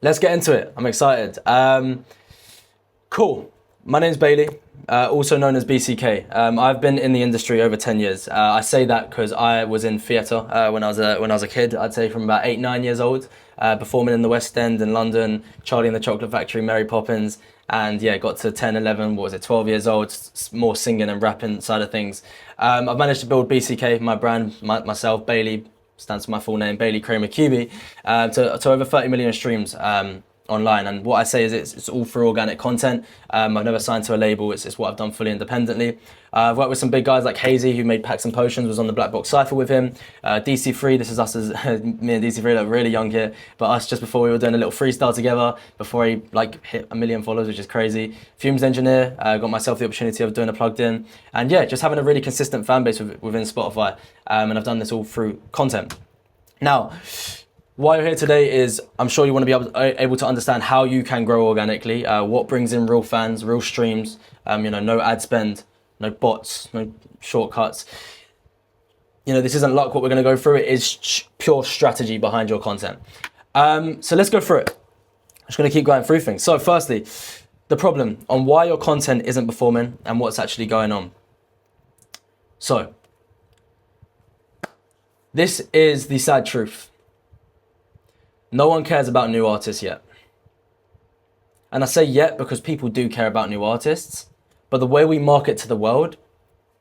Let's get into it. I'm excited. Cool. My name's Bailey, also known as BCK. I've been in the industry over 10 years. I say that because I was in theatre when I was a kid. I'd say from about 8, 9 years old, performing in the West End in London, Charlie and the Chocolate Factory, Mary Poppins, and yeah, got to 10, 11. What was it? 12 years old. More singing and rapping side of things. I've managed to build BCK, my brand, myself, Bailey. Stands for my full name, Bailey Kramer QB, to over 30 million streams online. And what I say is it's all through organic content. I've never signed to a label. It's what I've done fully independently. I've worked with some big guys like Hazy, who made Packs and Potions, was on the Black Box Cypher with him. DC3, this is us as me and DC3, like really young here, but us just before we were doing a little freestyle together, before he like hit 1 million followers, which is crazy. Fumes Engineer, got myself the opportunity of doing a plugged in. And yeah, just having a really consistent fan base within Spotify. And I've done this all through content. Now, why you're here today is I'm sure you want to be able to understand how you can grow organically, what brings in real fans, real streams, no ad spend, no bots, no shortcuts. This isn't luck what we're going to go through. It is pure strategy behind your content. So let's go through it. I'm just going to keep going through things. So firstly, the problem on why your content isn't performing and what's actually going on. So, this is the sad truth. No one cares about new artists yet. And I say yet because people do care about new artists, but the way we market to the world,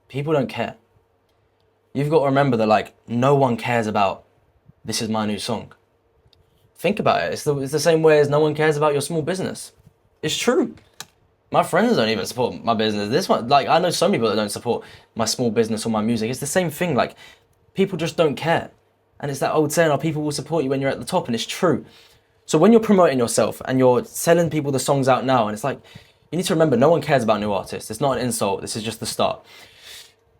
people don't care. You've got to remember that no one cares about this is my new song. Think about it. It's the same way as no one cares about your small business. It's true. My friends don't even support my business. This one, I know some people that don't support my small business or my music. It's the same thing. People just don't care. And it's that old saying, people will support you when you're at the top, and it's true. So when you're promoting yourself and you're selling people the songs out now, and it's you need to remember, no one cares about new artists. It's not an insult, this is just the start.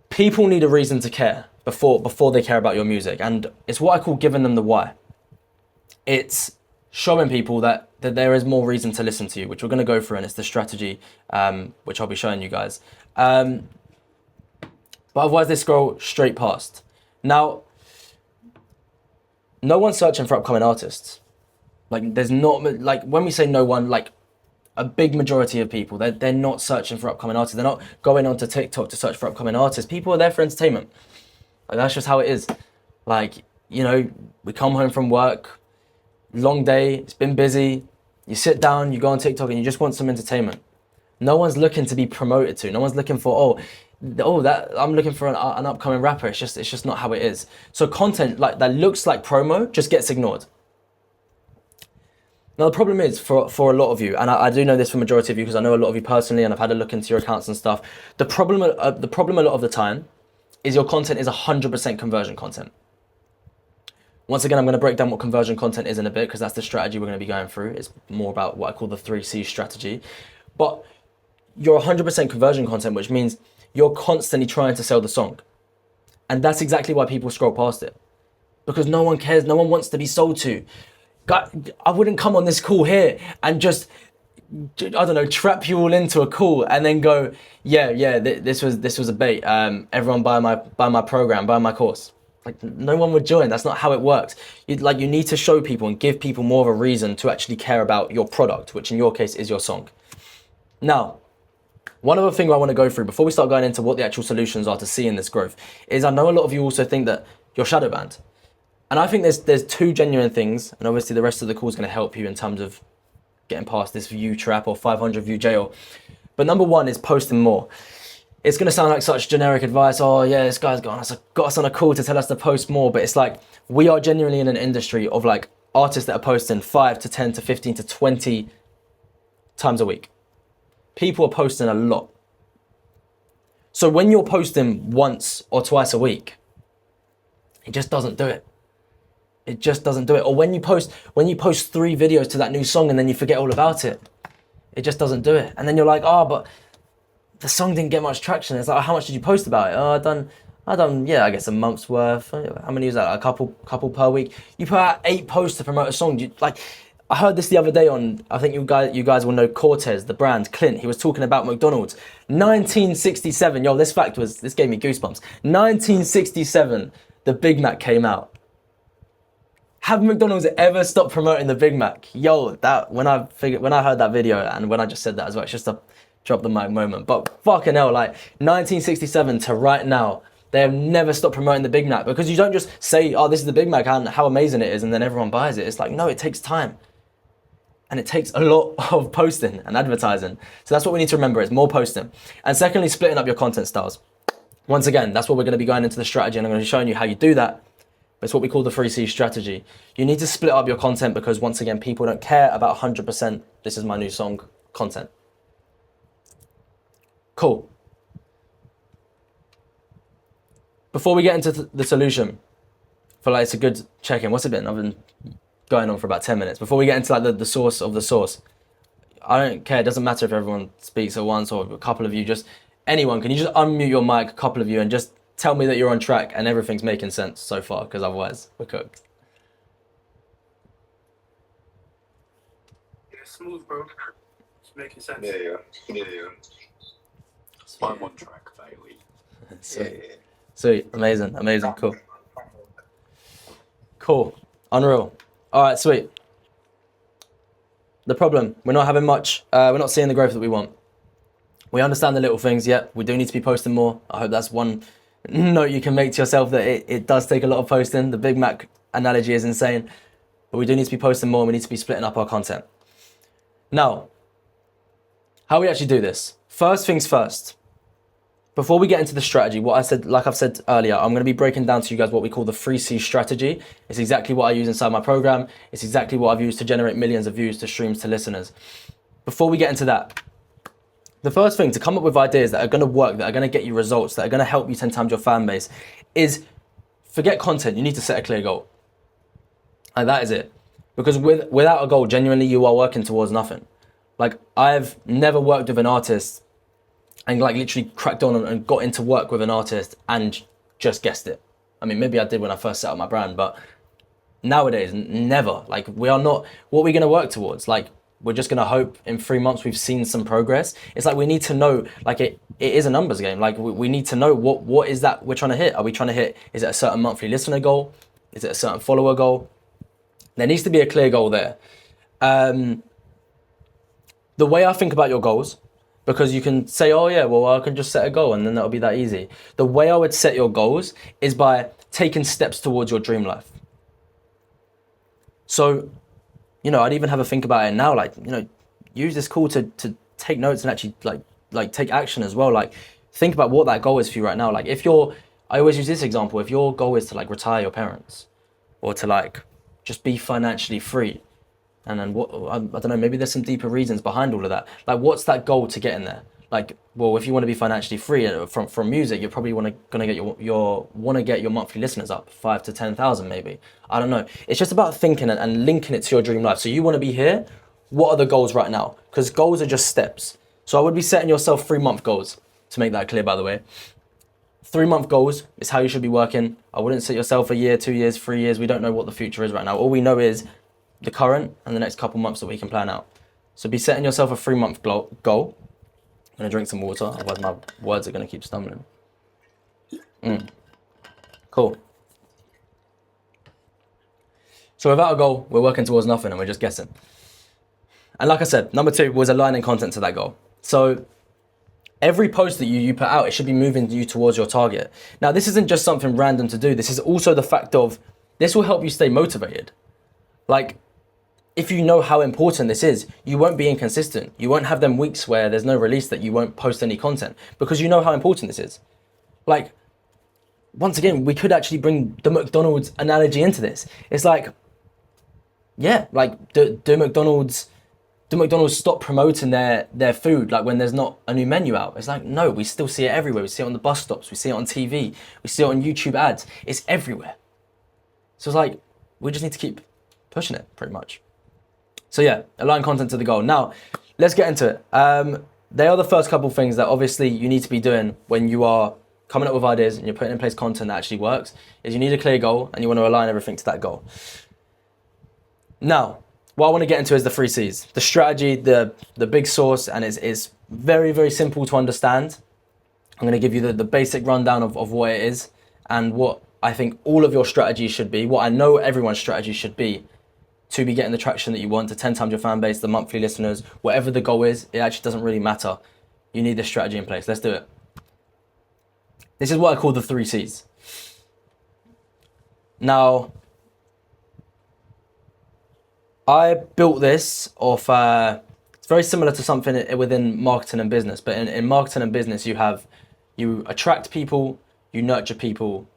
People need a reason to care before they care about your music, and it's what I call giving them the why. It's showing people that there is more reason to listen to you, which we're going to go through, and it's the strategy, which I'll be showing you guys. But otherwise they scroll straight past. Now, no one's searching for upcoming artists. There's not, when we say no one, a big majority of people, they're not searching for upcoming artists. They're not going onto TikTok to search for upcoming artists. People are there for entertainment. That's just how it is. We come home from work, long day, it's been busy. You sit down, you go on TikTok, and you just want some entertainment. No one's looking to be promoted to. No one's looking for, that I'm looking for an upcoming rapper. It's just not how it is. So content that looks like promo just gets ignored. Now the problem is for a lot of you, and I do know this for a majority of you because I know a lot of you personally, and I've had a look into your accounts and stuff. The problem a lot of the time is your content is 100% conversion content. Once again, I'm going to break down what conversion content is in a bit because that's the strategy we're going to be going through. It's more about what I call the 3C strategy. But you're 100% conversion content, which means you're constantly trying to sell the song. And that's exactly why people scroll past it. Because no one cares, no one wants to be sold to. I wouldn't come on this call here and just, trap you all into a call and then go, this was a bait. Everyone buy my program, buy my course. No one would join. That's not how it works. You need to show people and give people more of a reason to actually care about your product, which in your case is your song. Now, one other thing I want to go through before we start going into what the actual solutions are to seeing this growth is I know a lot of you also think that you're shadow banned. And I think there's two genuine things, and obviously the rest of the call is going to help you in terms of getting past this view trap or 500 view jail. But number one is posting more. It's going to sound like such generic advice. Oh yeah, this guy's got us on a call to tell us to post more. But it's we are genuinely in an industry of artists that are posting 5 to 10 to 15 to 20 times a week. People are posting a lot. So when you're posting once or twice a week, it just doesn't do it. It just doesn't do it. Or when you post 3 videos to that new song and then you forget all about it, it just doesn't do it. And then you're like, but the song didn't get much traction. It's how much did you post about it? I done, I guess a month's worth. How many was that? A couple per week. You put out 8 posts to promote a song. I heard this the other day on, I think you guys will know Cortez, the brand, Clint. He was talking about McDonald's. 1967, this gave me goosebumps. 1967, the Big Mac came out. Have McDonald's ever stopped promoting the Big Mac? Yo, that when I heard that video and when I just said that as well, it's just a drop the mic moment. But fucking hell, like 1967 to right now, they have never stopped promoting the Big Mac, because you don't just say, oh, this is the Big Mac and how amazing it is, and then everyone buys it. It's like, no, it takes time. And it takes a lot of posting and advertising. So that's what we need to remember, is more posting. And secondly, splitting up your content styles. Once again, that's what we're going to be going into the strategy, and I'm going to be showing you how you do that. It's what we call the 3C strategy. You need to split up your content, because once again, people don't care about 100% this is my new song content. Cool. Before we get into the solution, I feel like it's a good check-in. What's it been? I've been going on for about 10 minutes. Before we get into like the source of the source, I don't care. It doesn't matter if everyone speaks at once or a couple of you. Just anyone, can you just unmute your mic, a couple of you, and just tell me that you're on track and everything's making sense so far, because otherwise we're cooked. Yeah, smooth, bro. It's making sense. Yeah. I'm on track, Bailey. Sweet, amazing, cool, unreal. All right, sweet. The problem, we're not having much, we're not seeing the growth that we want. We understand the little things, yeah, we do need to be posting more. I hope that's one note you can make to yourself, that it does take a lot of posting. The Big Mac analogy is insane, but we do need to be posting more, and we need to be splitting up our content. Now, how we actually do this. First things first, before we get into the strategy, what I said, like I've said earlier, I'm going to be breaking down to you guys what we call the 3C strategy. It's exactly what I use inside my program. It's exactly what I've used to generate millions of views, to streams, to listeners. Before we get into that, the first thing to come up with ideas that are going to work, that are going to get you results, that are going to help you 10 times your fan base, is forget content. You need to set a clear goal. And that is it. Because without a goal, genuinely, you are working towards nothing. Like, I've never worked with an artist and like literally cracked on and got into work with an artist and just guessed it. I mean, maybe I did when I first set up my brand, but nowadays, never. Like, we are not, what we're going to work towards. Like, we're just going to hope in 3 months we've seen some progress. It's like, we need to know, like, it is a numbers game. Like, we need to know what is that we're trying to hit. Are we trying to hit, is it a certain monthly listener goal? Is it a certain follower goal? There needs to be a clear goal there. The way I think about your goals, because you can say, oh yeah, well, I can just set a goal and then that'll be that easy. The way I would set your goals is by taking steps towards your dream life. So, you know, I'd even have a think about it now, like, you know, use this call to take notes and actually like take action as well. Like, think about what that goal is for you right now. Like, I always use this example, if your goal is to like retire your parents, or to like just be financially free, and then what, I don't know, maybe there's some deeper reasons behind all of that. Like, what's that goal to get in there? Like, well, if you want to be financially free from music, you're probably gonna get your monthly listeners up 5 to 10,000 maybe. I don't know. It's just about thinking and linking it to your dream life. So you want to be here. What are the goals right now? Because goals are just steps. So I would be setting yourself 3-month goals, to make that clear, by the way. 3-month goals is how you should be working. I wouldn't set yourself a year, 2 years, 3 years. We don't know what the future is right now. All we know is the current and the next couple months that we can plan out. So be setting yourself a 3-month goal. I'm gonna drink some water, otherwise my words are gonna keep stumbling. Cool. So without a goal, we're working towards nothing and we're just guessing. And like I said, number 2 was aligning content to that goal. So every post that you put out, it should be moving you towards your target. Now, this isn't just something random to do. This is also the fact of, this will help you stay motivated. Like, if you know how important this is, you won't be inconsistent. You won't have them weeks where there's no release that you won't post any content, because you know how important this is. Like, once again, we could actually bring the McDonald's analogy into this. It's like, yeah, like, do McDonald's stop promoting their food, like when there's not a new menu out? It's like, no, we still see it everywhere. We see it on the bus stops, we see it on TV, we see it on YouTube ads. It's everywhere. So it's like, we just need to keep pushing it, pretty much. So yeah, align content to the goal. Now, let's get into it. They are the first couple things that obviously you need to be doing when you are coming up with ideas and you're putting in place content that actually works, is you need a clear goal and you want to align everything to that goal. Now, what I want to get into is the 3 C's. The strategy, the big source, and it's very, very simple to understand. I'm going to give you the basic rundown of what it is and what I think all of your strategy should be, what I know everyone's strategy should be, to be getting the traction that you want, to 10 times your fan base, the monthly listeners, whatever the goal is, it actually doesn't really matter. You need this strategy in place. Let's do it. This is what I call the 3 C's. Now, I built this off, it's very similar to something within marketing and business, but in marketing and business, you attract people, you nurture people,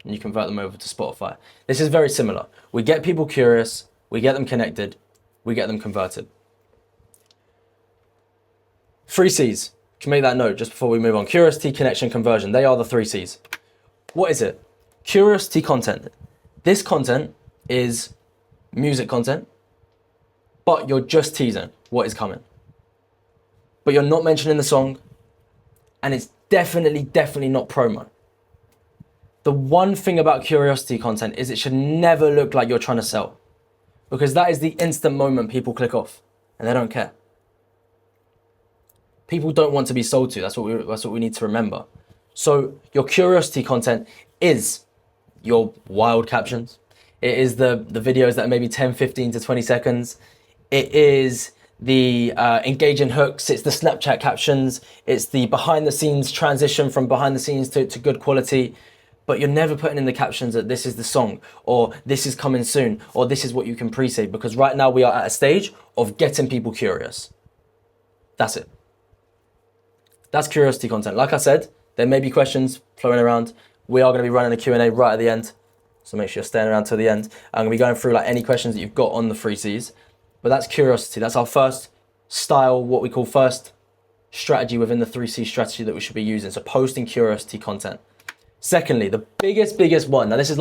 and you convert them over to Spotify. This is very similar. We get people curious, we get them connected, we get them converted. 3 C's. You can make that note just before we move on. Curiosity, connection, conversion. They are the 3 C's. What is it? Curiosity content. This content is music content, but you're just teasing what is coming. But you're not mentioning the song, and it's definitely not promo. The one thing about curiosity content is it should never look like you're trying to sell, because that is the instant moment people click off and they don't care. People don't want to be sold to. That's what we need to remember. So your curiosity content is your wild captions. It is the videos that are maybe 10, 15 to 20 seconds. It is the engaging hooks. It's the Snapchat captions. It's the behind the scenes transition from behind the scenes to good quality. But you're never putting in the captions that this is the song, or this is coming soon, or this is what you can pre-save, because right now we are at a stage of getting people curious. That's it. That's curiosity content. Like I said, there may be questions flowing around. We are going to be running a Q&A right at the end, so make sure you're staying around till the end. I'm going to be going through like any questions that you've got on the 3 C's. But that's curiosity. That's our first style, what we call first strategy within the 3 C strategy that we should be using. So posting curiosity content. Secondly, the biggest one. Now this is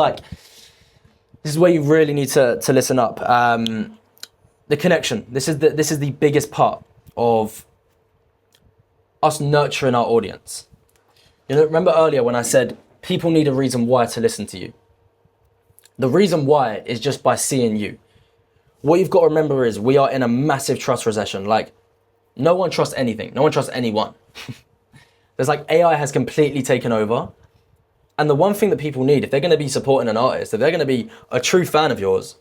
where you really need to listen up. The connection. This is the biggest part of us nurturing our audience. You know, remember earlier when I said people need a reason why to listen to you. The reason why is just by seeing you. What you've got to remember is we are in a massive trust recession. Like, no one trusts anything. No one trusts anyone. There's like AI has completely taken over. And the one thing that people need, if they're going to be supporting an artist, if they're going to be a true fan of yours,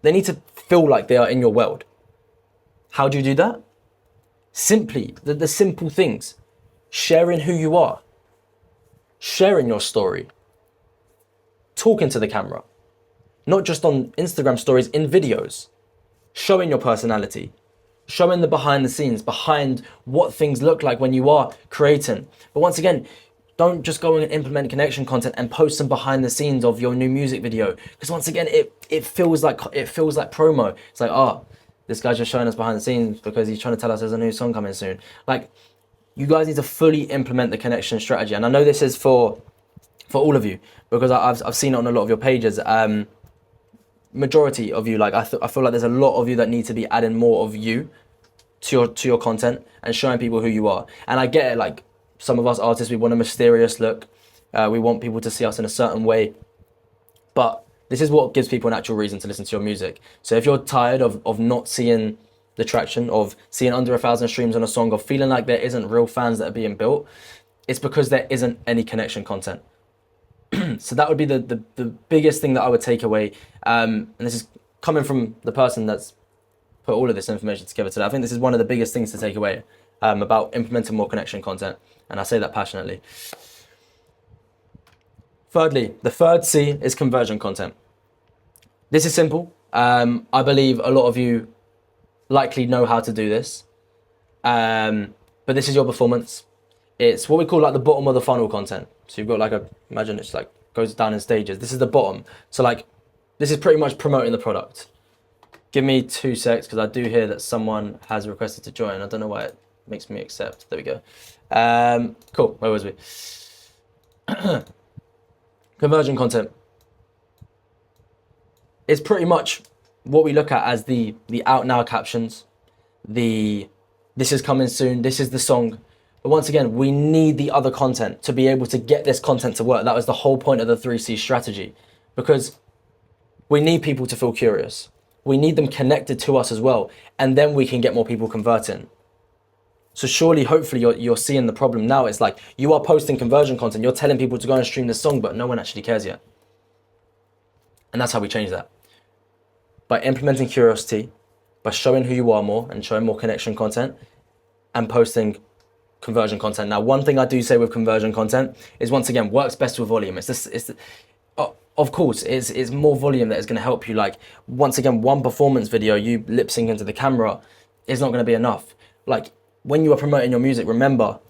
they need to feel like they are in your world. How do you do that? Simply, the simple things. Sharing who you are. Sharing your story. Talking to the camera. Not just on Instagram stories, in videos. Showing your personality. Showing the behind the scenes, behind what things look like when you are creating. But once again, don't just go and implement connection content and post some behind the scenes of your new music video. Because once again, it feels like promo. It's like, this guy's just showing us behind the scenes because he's trying to tell us there's a new song coming soon. Like, you guys need to fully implement the connection strategy. And I know this is for all of you, because I've seen it on a lot of your pages. Majority of you, like I feel like there's a lot of you that need to be adding more of you to your content and showing people who you are. And I get it, like some of us artists, we want a mysterious look. We want people to see us in a certain way. But this is what gives people an actual reason to listen to your music. So if you're tired of not seeing the traction, of seeing under 1,000 streams on a song, of feeling like there isn't real fans that are being built, it's because there isn't any connection content. So that would be the biggest thing that I would take away. And this is coming from the person that's put all of this information together today. I think this is one of the biggest things to take away about implementing more connection content. And I say that passionately. Thirdly, the third C is conversion content. This is simple. I believe a lot of you likely know how to do this. But this is your performance. It's what we call like the bottom of the funnel content. So you've got like imagine it's like goes down in stages. This is the bottom. So like, this is pretty much promoting the product. Give me 2 secs, because I do hear that someone has requested to join. I don't know why it makes me accept. There we go. Cool, where was we? Conversion content. It's pretty much what we look at as the out now captions, this is coming soon, this is the song. But once again, we need the other content to be able to get this content to work. That was the whole point of the 3C strategy, because we need people to feel curious. We need them connected to us as well. And then we can get more people converting. So surely, hopefully, you're seeing the problem now. It's like you are posting conversion content. You're telling people to go and stream this song, but no one actually cares yet. And that's how we change that. By implementing curiosity, by showing who you are more and showing more connection content, and posting conversion content. Now, one thing I do say with conversion content is, once again, works best with volume. Of course, it's more volume that is going to help you. Like, once again, one performance video, you lip sync into the camera, is not going to be enough. Like, when you are promoting your music, remember,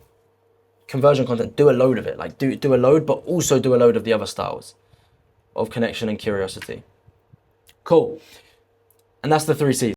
conversion content, do a load of it. Like, do a load, but also do a load of the other styles of connection and curiosity. Cool. And that's the 3 C's.